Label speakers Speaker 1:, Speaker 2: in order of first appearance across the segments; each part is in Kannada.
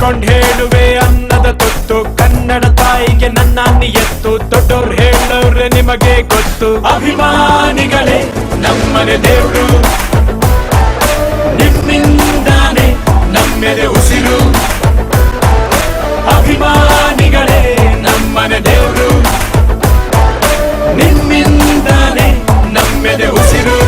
Speaker 1: ನಿಂತ್ಕೊಂಡ್ ಹೇಳುವೆ ಅನ್ನದ ತೊತ್ತು ಕನ್ನಡ ತಾಯಿಗೆ ನನ್ನ ಎತ್ತು ದೊಡ್ಡೋರ್ ಹೇಳೋರೆ ನಿಮಗೆ ಗೊತ್ತು ಅಭಿಮಾನಿಗಳೇ ನಮ್ಮನೆ ದೇವ್ರು ನಿಮ್ಮಿಂದಾನೆ ನಮ್ಮೆದೆ ಉಸಿರು ಅಭಿಮಾನಿಗಳೇ ನಮ್ಮನೆ ದೇವ್ರು ನಿಮ್ಮಿಂದಾನೆ ನಮ್ಮೆದೆ ಉಸಿರು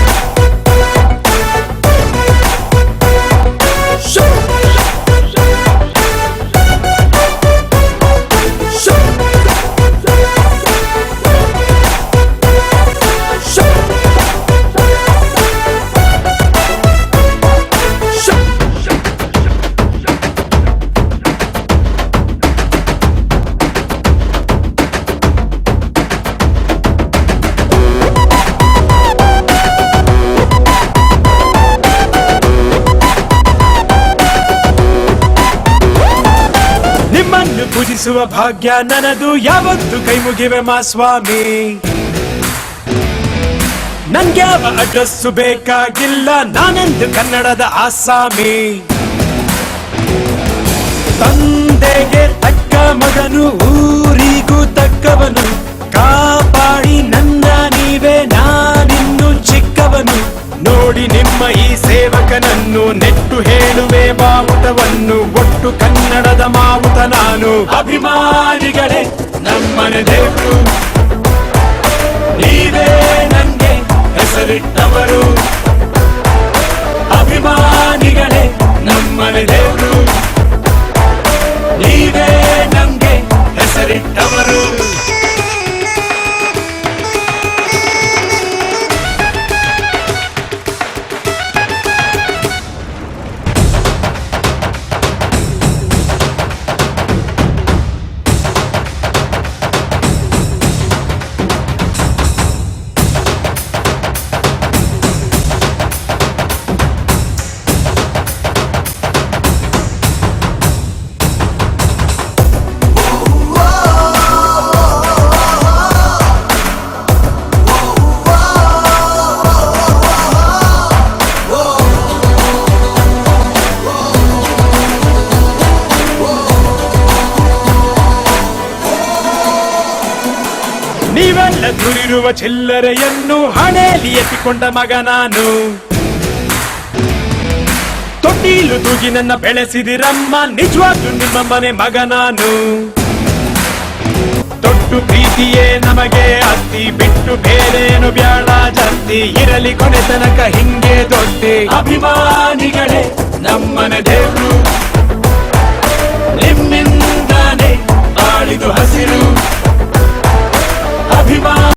Speaker 1: ಪೂಜಿಸುವ ಭಾಗ್ಯ ನನದು ಯಾವತ್ತು ಕೈ ಮುಗಿವೆ ಮಾ ಸ್ವಾಮಿ ನನ್ಗ್ಯಾವ ಅಡ್ರೆಸ್ಸು ಬೇಕಾಗಿಲ್ಲ ನಾನೆಂದು ಕನ್ನಡದ ಆಸಾಮಿ ತಂದೆಗೆ ತಕ್ಕ ಮಗನು ಊರಿಗೂ ತಕ್ಕವನು ಕಾಪಾಡಿ ನನ್ನ ನೀವೇ ನಾನಿನ್ನು ಚಿಕ್ಕವನು ನೋಡಿ ನಿಮ್ಮ ಈ ಸೇವಕನನ್ನು ನೆಟ್ಟು ಹೇಳುವೆ ಮಾವುತವನ್ನು ಒಟ್ಟು ಕನ್ನಡದ ಮಾವುತ ನಾನು ಅಭಿಮಾನಿಗಳೇ ನಮ್ಮನೆ ದೇವ್ರು ನೀವೇ ನಂಗೆ ಹೆಸರಿಟ್ಟವರು ಅಭಿಮಾನಿಗಳೇ ನಮ್ಮನೆ ದೇವ್ರು ನೀವೇ ನಂಗೆ ಹೆಸರಿಟ್ಟವರು ನೀವೆಲ್ಲ ದುರಿರುವ ಚಿಲ್ಲರೆಯನ್ನು ಹಣೆಯಲ್ಲಿ ಎತ್ತಿಕೊಂಡ ಮಗ ನಾನು ತೊಟ್ಟಿಲು ತೂಗಿ ನನ್ನ ಬೆಳೆಸಿದಿರಮ್ಮ ನಿಜವಾಗ್ಲೂ ನಿಮ್ಮ ಮನೆ ಮಗ ನಾನು ತೊಟ್ಟು ಪ್ರೀತಿಯೇ ನಮಗೆ ಅಸ್ತಿ ಬಿಟ್ಟು ಬೇರೇನು ಬ್ಯಾಡ ಜಾಸ್ತಿ ಇರಲಿ ಕೊನೆ ತನಕ ಹಿಂಗೆ ದೊಡ್ಡಿ ಅಭಿಮಾನಿಗಳೇ ನಮ್ಮನೆ ದೇವ್ರು